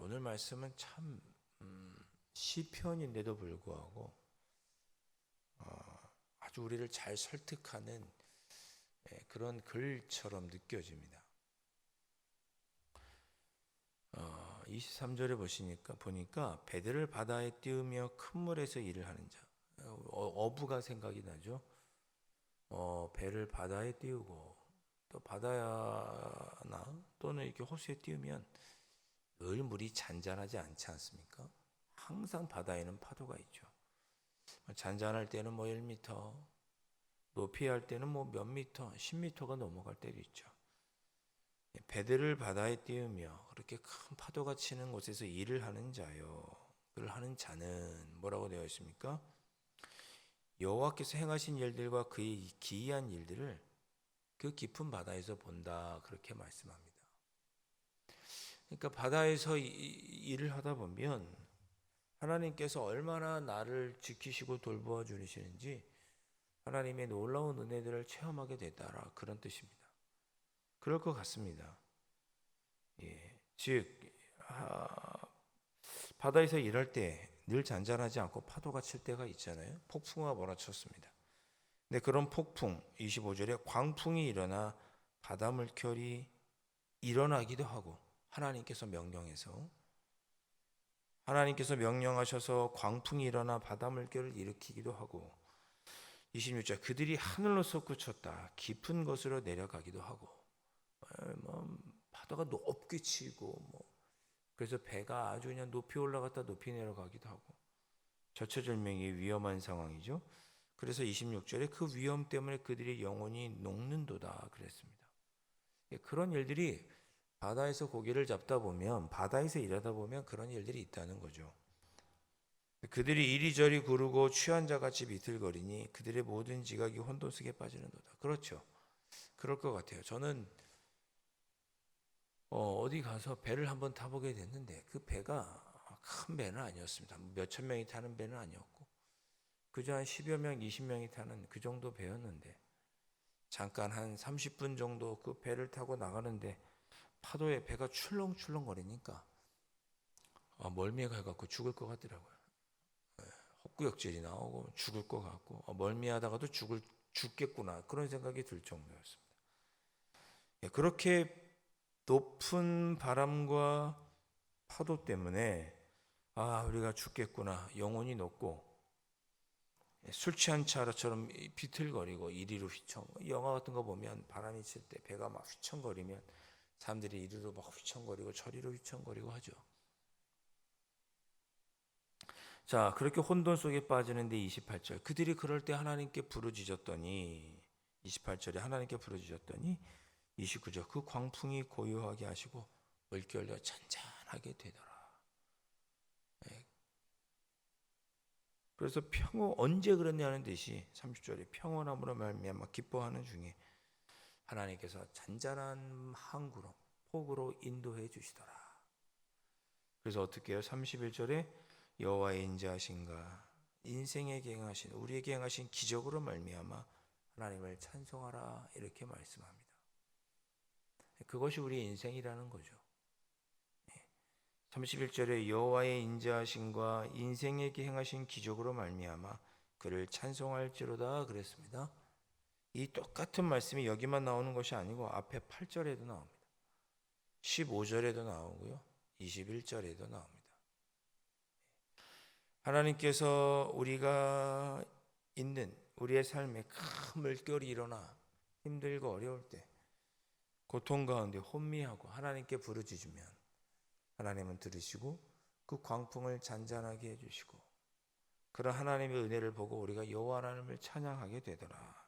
오늘 말씀은 참 시편인데도 불구하고 아주 우리를 잘 설득하는 그런 글처럼 느껴집니다. 23절에 보니까 배들을 바다에 띄우며 큰 물에서 일을 하는 자. 어부가 생각이 나죠. 배를 바다에 띄우고 또 바다나 또는 이렇게 호수에 띄우면 늘 물이 잔잔하지 않지 않습니까? 항상 바다에는 파도가 있죠. 잔잔할 때는 뭐 1m, 높이 할 때는 뭐 몇 미터, 10m가 넘어갈 때도 있죠. 배들을 바다에 띄우며 그렇게 큰 파도가 치는 곳에서 일을 하는 자요. 그를 하는 자는 뭐라고 되어 있습니까? 여호와께서 행하신 일들과 그의 기이한 일들을 그 깊은 바다에서 본다. 그렇게 말씀합니다. 그러니까 바다에서 일을 하다 보면 하나님께서 얼마나 나를 지키시고 돌보아 주시는지 하나님의 놀라운 은혜들을 체험하게 되더라. 그런 뜻입니다. 그럴 것 같습니다. 즉 바다에서 일할 때 늘 잔잔하지 않고 파도가 칠 때가 있잖아요. 폭풍우가 몰아쳤습니다. 근데 그런 폭풍 25절에 광풍이 일어나 바다 물결이 일어나기도 하고 하나님께서 명령하셔서 광풍이 일어나 바다 물결을 일으키기도 하고 26절 그들이 하늘로 솟구쳤다 깊은 곳으로 내려가기도 하고 파도가 높게 치고 그래서 배가 아주 그냥 높이 올라갔다 높이 내려가기도 하고 절체절명의 위험한 상황이죠. 그래서 26절에 그 위험 때문에 그들의 영혼이 녹는도다 그랬습니다. 그런 일들이 바다에서 고기를 잡다 보면 바다에서 일하다 보면 그런 일들이 있다는 거죠. 그들이 이리저리 구르고 취한 자같이 비틀거리니 그들의 모든 지각이 혼돈 속에 빠지는도다. 그렇죠. 그럴 것 같아요. 저는 어디 가서 배를 한번 타보게 됐는데 그 배가 큰 배는 아니었습니다. 몇천 명이 타는 배는 아니었고 그저 한 10여 명, 20명이 타는 그 정도 배였는데 잠깐 한 30분 정도 그 배를 타고 나가는데 파도에 배가 출렁출렁 거리니까 멀미가 해갖고 죽을 것 같더라고요. 헛구역질이 나오고 죽을 것 같고 멀미하다가도 죽겠구나 그런 생각이 들 정도였습니다. 그렇게 높은 바람과 파도 때문에 우리가 죽겠구나 영혼이 높고 술 취한 차처럼 비틀거리고 이리로 영화 같은 거 보면 바람이 칠 때 배가 막 휘청거리면 사람들이 이리로 막 휘청거리고 저리로 휘청거리고 하죠. 자, 그렇게 혼돈 속에 빠지는데 28절 그들이 그럴 때 하나님께 부르짖었더니 28절에 하나님께 부르짖었더니 29절 그 광풍이 고요하게 하시고 물결로 잔잔하게 되더라. 그래서 언제 그랬냐는 듯이 30절에 평온함으로 말미암아 기뻐하는 중에 하나님께서 잔잔한 항구로 폭우로 인도해 주시더라. 그래서 어떻게 해요? 31절에 여호와의 인자하신가 인생에게 행하신 우리에게 행하신 기적으로 말미암아 하나님을 찬송하라 이렇게 말씀합니다. 그것이 우리의 인생이라는 거죠. 31절에 여호와의 인자하심과 인생에게 행하신 기적으로 말미암아 그를 찬송할지로다 그랬습니다. 이 똑같은 말씀이 여기만 나오는 것이 아니고 앞에 8절에도 나옵니다. 15절에도 나오고요. 21절에도 나옵니다. 하나님께서 우리가 있는 우리의 삶에 큰 물결이 일어나 힘들고 어려울 때 고통 가운데 혼미하고 하나님께 부르짖으면 하나님은 들으시고 그 광풍을 잔잔하게 해주시고 그런 하나님의 은혜를 보고 우리가 여호와 하나님을 찬양하게 되더라.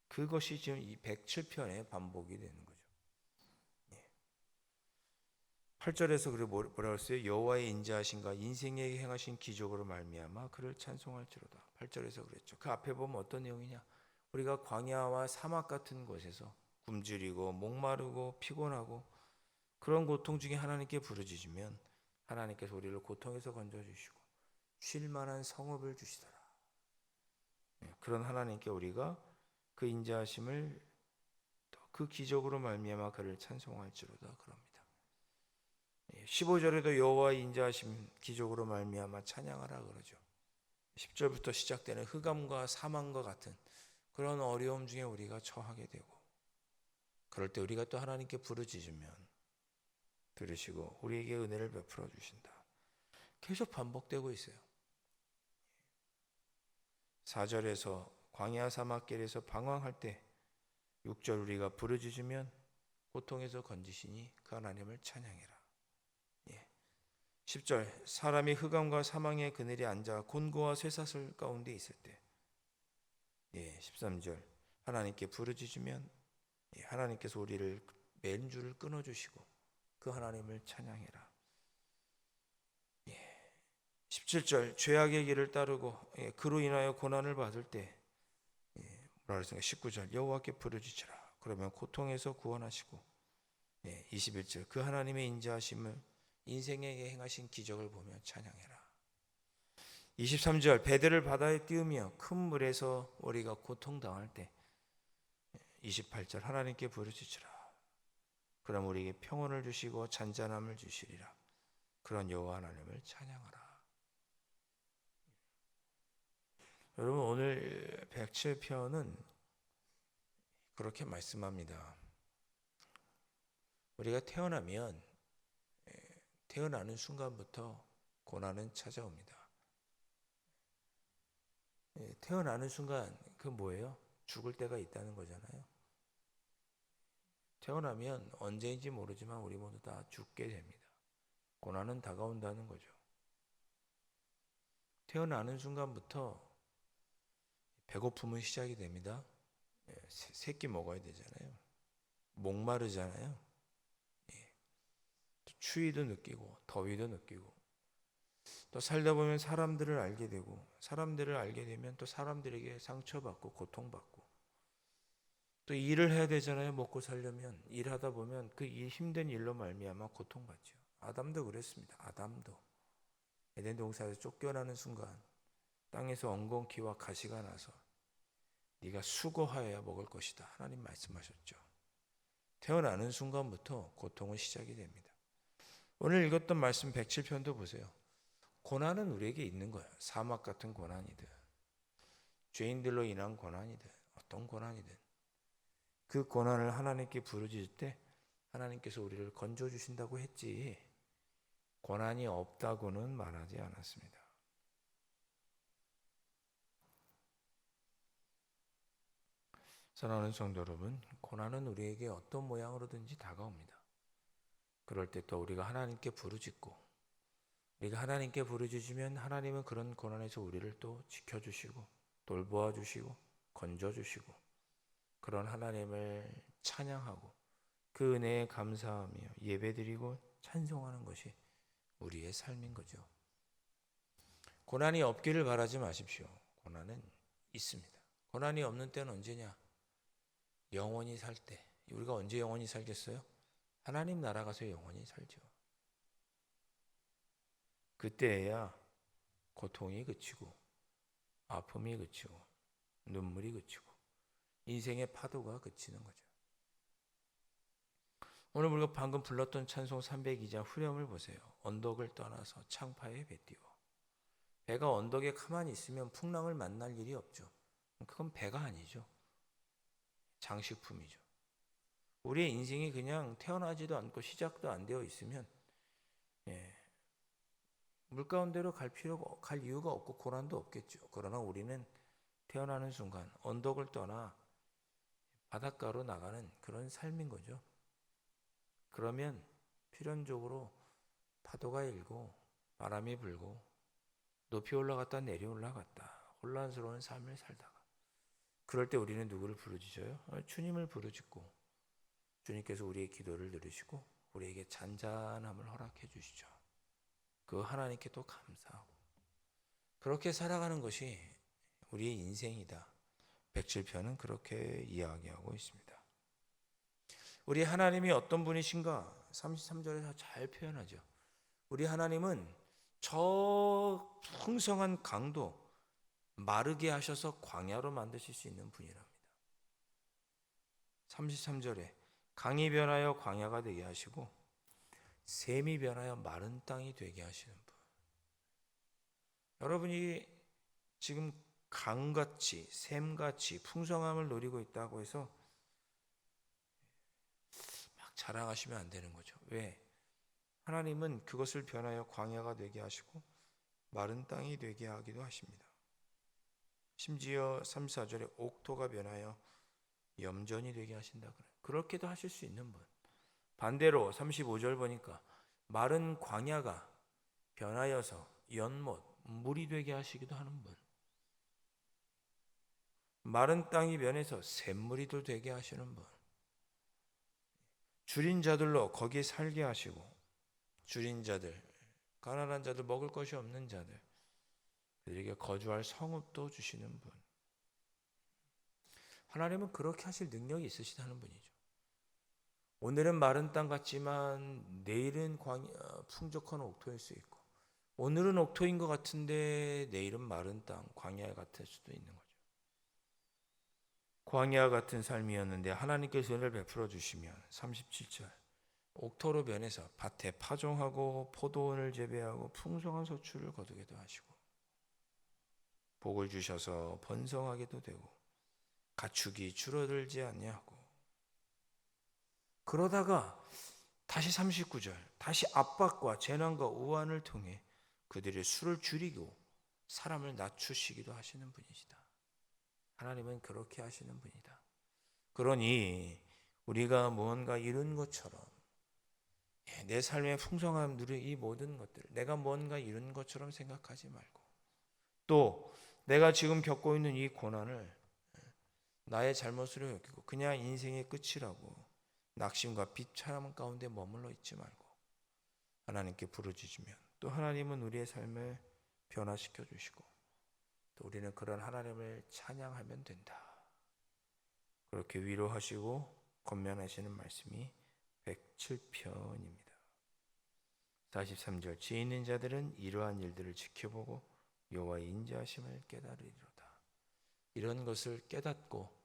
그것이 지금 이 107편의 반복이 되는 거죠. 8절에서 그리고 뭐라고 했어요? 여호와의 인자하신가 인생에게 행하신 기적으로 말미암아 그를 찬송할지로다. 8절에서 그랬죠. 그 앞에 보면 어떤 내용이냐? 우리가 광야와 사막 같은 곳에서 굶주리고 목마르고 피곤하고 그런 고통 중에 하나님께 부르짖으면 하나님께서 우리를 고통에서 건져주시고 쉴 만한 성읍을 주시더라. 그런 하나님께 우리가 그 인자하심을 그 기적으로 말미암아 그를 찬송할지로다 그럽니다. 15절에도 여호와의 인자하심 기적으로 말미암아 찬양하라 그러죠. 10절부터 시작되는 흑암과 사망과 같은 그런 어려움 중에 우리가 처하게 되고, 그럴 때 우리가 또 하나님께 부르짖으면 들으시고 우리에게 은혜를 베풀어 주신다. 계속 반복되고 있어요. 4절에서 광야 사막길에서 방황할 때, 6절 우리가 부르짖으면 고통에서 건지시니 그 하나님을 찬양해라. 10절 사람이 흑암과 사망의 그늘에 앉아 곤고와 쇠사슬 가운데 있을 때, 13절 하나님께 부르짖으면 하나님께서 우리를 맨 줄을 끊어주시고 그 하나님을 찬양해라. 17절 죄악의 길을 따르고 그로 인하여 고난을 받을 때, 뭐라 그랬습니까? 19절 여호와께 부르짖으라. 그러면 고통에서 구원하시고, 21절 그 하나님의 인자하심을 인생에게 행하신 기적을 보며 찬양해라. 23절 배들을 바다에 띄우며 큰 물에서 우리가 고통당할 때, 28절 하나님께 부르짖으라. 그럼 우리에게 평온을 주시고 잔잔함을 주시리라. 그런 여호와 하나님을 찬양하라. 여러분, 오늘 107편은 그렇게 말씀합니다. 우리가 태어나는 순간부터 고난은 찾아옵니다. 태어나는 순간 그 뭐예요? 죽을 때가 있다는 거잖아요. 태어나면 언제인지 모르지만 우리 모두 다 죽게 됩니다. 고난은 다가온다는 거죠. 태어나는 순간부터 배고픔은 시작이 됩니다. 새끼 먹어야 되잖아요. 목마르잖아요. 추위도 느끼고 더위도 느끼고, 또 살다 보면 사람들을 알게 되고, 사람들을 알게 되면 또 사람들에게 상처받고 고통받고, 또 일을 해야 되잖아요. 먹고 살려면 일하다 보면 그 힘든 일로 말미암아 고통받죠. 아담도 그랬습니다. 아담도 에덴 동산에서 쫓겨나는 순간 땅에서 엉겅퀴와 가시가 나서 네가 수고하여야 먹을 것이다, 하나님 말씀하셨죠. 태어나는 순간부터 고통은 시작이 됩니다. 오늘 읽었던 말씀 107편도 보세요. 고난은 우리에게 있는 거야. 사막 같은 고난이든 죄인들로 인한 고난이든 어떤 고난이든 그 고난을 하나님께 부르짖을 때 하나님께서 우리를 건져주신다고 했지, 고난이 없다고는 말하지 않았습니다. 사랑하는 성도 여러분, 고난은 우리에게 어떤 모양으로든지 다가옵니다. 그럴 때 또 우리가 하나님께 부르짖고, 우리가 하나님께 부르짖으면 하나님은 그런 고난에서 우리를 또 지켜주시고 돌보아 주시고 건져주시고, 그런 하나님을 찬양하고 그 은혜에 감사하며 예배드리고 찬송하는 것이 우리의 삶인 거죠. 고난이 없기를 바라지 마십시오. 고난은 있습니다. 고난이 없는 때는 언제냐? 영원히 살 때. 우리가 언제 영원히 살겠어요? 하나님 나라 가서 영원히 살죠. 그때야 고통이 그치고 아픔이 그치고 눈물이 그치고 인생의 파도가 그치는 거죠. 오늘 우리가 방금 불렀던 찬송 302장 후렴을 보세요. 언덕을 떠나서 창파에 배 띄워. 배가 언덕에 가만히 있으면 풍랑을 만날 일이 없죠. 그건 배가 아니죠. 장식품이죠. 우리의 인생이 그냥 태어나지도 않고 시작도 안 되어 있으면 물 가운데로 갈 이유가 없고 고난도 없겠죠. 그러나 우리는 태어나는 순간 언덕을 떠나 바닷가로 나가는 그런 삶인 거죠. 그러면 필연적으로 파도가 일고 바람이 불고 높이 올라갔다 내려 올라갔다 혼란스러운 삶을 살다가, 그럴 때 우리는 누구를 부르짖어요? 주님을 부르짖고, 주님께서 우리의 기도를 들으시고 우리에게 잔잔함을 허락해 주시죠. 그 하나님께 또 감사하고 그렇게 살아가는 것이 우리의 인생이다. 107편은 그렇게 이야기하고 있습니다. 우리 하나님이 어떤 분이신가? 33절에서 잘 표현하죠. 우리 하나님은 저 풍성한 강도 마르게 하셔서 광야로 만드실 수 있는 분이랍니다. 33절에 강이 변하여 광야가 되게 하시고 샘이 변하여 마른 땅이 되게 하시는 분. 여러분이 지금 강같이 샘같이 풍성함을 누리고 있다고 해서 막 자랑하시면 안 되는 거죠. 왜? 하나님은 그것을 변하여 광야가 되게 하시고 마른 땅이 되게 하기도 하십니다. 심지어 3, 4절에 옥토가 변하여 염전이 되게 하신다 그래요. 그렇게도 하실 수 있는 분. 반대로 35절 보니까 마른 광야가 변하여서 연못, 물이 되게 하시기도 하는 분. 마른 땅이 변해서 샘물이 되게 하시는 분. 줄인 자들로 거기에 살게 하시고, 줄인 자들, 가난한 자들, 먹을 것이 없는 자들, 그들에게 거주할 성읍도 주시는 분. 하나님은 그렇게 하실 능력이 있으시다는 분이죠. 오늘은 마른 땅 같지만 내일은 풍족한 옥토일 수 있고, 오늘은 옥토인 것 같은데 내일은 마른 땅, 광야 같을 수도 있는 거죠. 광야 같은 삶이었는데 하나님께서 은혜를 베풀어 주시면 37절 옥토로 변해서 밭에 파종하고 포도원을 재배하고 풍성한 소출을 거두게도 하시고 복을 주셔서 번성하게도 되고 가축이 줄어들지 아니하고 그러다가 다시 39절 다시 압박과 재난과 우환을 통해 그들의 수를 줄이고 사람을 낮추시기도 하시는 분이시다. 하나님은 그렇게 하시는 분이다. 그러니 우리가 무언가 이룬 것처럼 내 삶의 풍성함 누릴 이 모든 것들 내가 무언가 이룬 것처럼 생각하지 말고 또 내가 지금 겪고 있는 이 고난을 나의 잘못으로 여기고 그냥 인생의 끝이라고 낙심과 비참함 가운데 머물러 있지 말고 하나님께 부르짖으면 또 하나님은 우리의 삶을 변화시켜 주시고 또 우리는 그런 하나님을 찬양하면 된다. 그렇게 위로하시고 권면하시는 말씀이 107편입니다. 43절 지혜 있는 자들은 이러한 일들을 지켜보고 여호와의 인자하심을 깨달으리로다. 이런 것을 깨닫고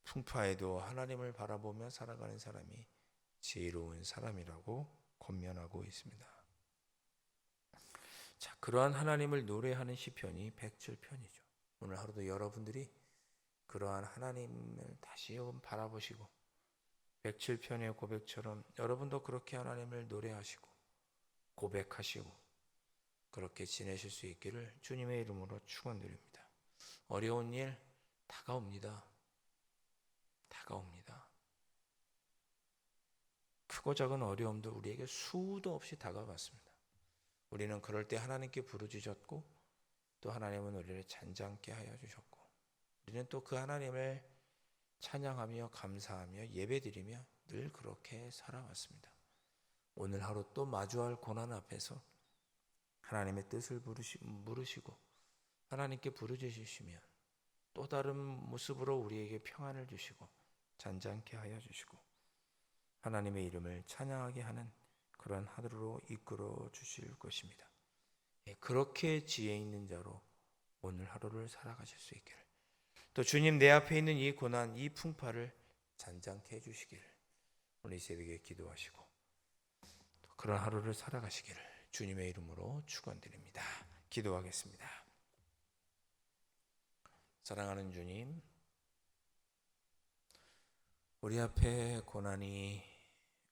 풍파에도 하나님을 바라보며 살아가는 사람이 지혜로운 사람이라고 권면하고 있습니다. 자, 그러한 하나님을 노래하는 시편이 107편이죠. 오늘 하루도 여러분들이 그러한 하나님을 다시 바라보시고 107편의 고백처럼 여러분도 그렇게 하나님을 노래하시고 고백하시고 그렇게 지내실 수 있기를 주님의 이름으로 축원드립니다. 어려운 일 다가옵니다. 다가옵니다. 크고 작은 어려움도 우리에게 수도 없이 다가왔습니다. 우리는 그럴 때 하나님께 부르짖었고 또 하나님은 우리를 잔잔케 하여 주셨고 우리는 또 그 하나님을 찬양하며 감사하며 예배드리며 늘 그렇게 살아왔습니다. 오늘 하루 또 마주할 고난 앞에서 하나님의 뜻을 물으시고 하나님께 부르짖으시면 또 다른 모습으로 우리에게 평안을 주시고 잔잔케 하여 주시고 하나님의 이름을 찬양하게 하는 그러한 하루로 이끌어 주실 것입니다. 그렇게 지혜 있는 자로 오늘 하루를 살아가실 수 있기를 또 주님 내 앞에 있는 이 고난 이 풍파를 잔잔케 해주시기를 오늘 이 새벽에 기도하시고 또 그런 하루를 살아가시기를 주님의 이름으로 축원드립니다. 기도하겠습니다. 사랑하는 주님 우리 앞에 고난이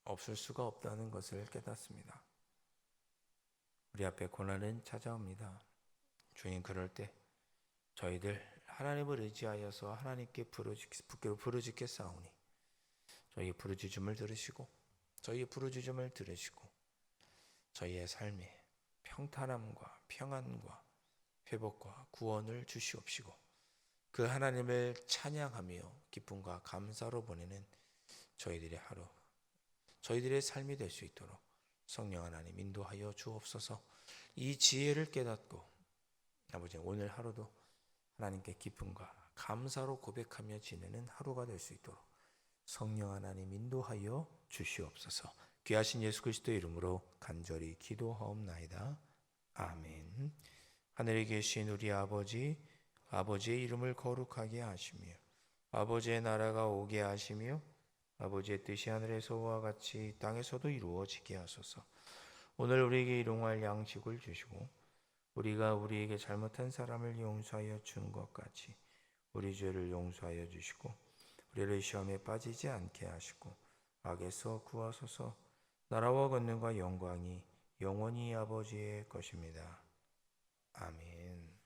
없을 수가 없다는 것을 깨닫습니다. 우리 앞에 고난은 찾아옵니다. 주님 그럴 때 저희들 하나님을 의지하여서 하나님께 부르짖게 싸우니 저희의 부르짖음을 들으시고 저희의 부르짖음을 들으시고 저희의 삶에 평탄함과 평안과 회복과 구원을 주시옵시고 그 하나님을 찬양하며 기쁨과 감사로 보내는 저희들의 하루 저희들의 삶이 될 수 있도록 성령 하나님 인도하여 주옵소서. 이 지혜를 깨닫고 아버지 오늘 하루도 하나님께 기쁨과 감사로 고백하며 지내는 하루가 될 수 있도록 성령 하나님 인도하여 주시옵소서. 귀하신 예수 그리스도의 이름으로 간절히 기도하옵나이다. 아멘. 하늘에 계신 우리 아버지 아버지의 이름을 거룩하게 하시며 아버지의 나라가 오게 하시며 아버지의 뜻이 하늘에서와 같이 땅에서도 이루어지게 하소서. 오늘 우리에게 일용할 양식을 주시고 우리가 우리에게 잘못한 사람을 용서하여 준 것 같이 우리 죄를 용서하여 주시고 우리를 시험에 빠지지 않게 하시고 악에서 구하소서. 나라와 권능과 영광이 영원히 아버지의 것입니다. 아멘.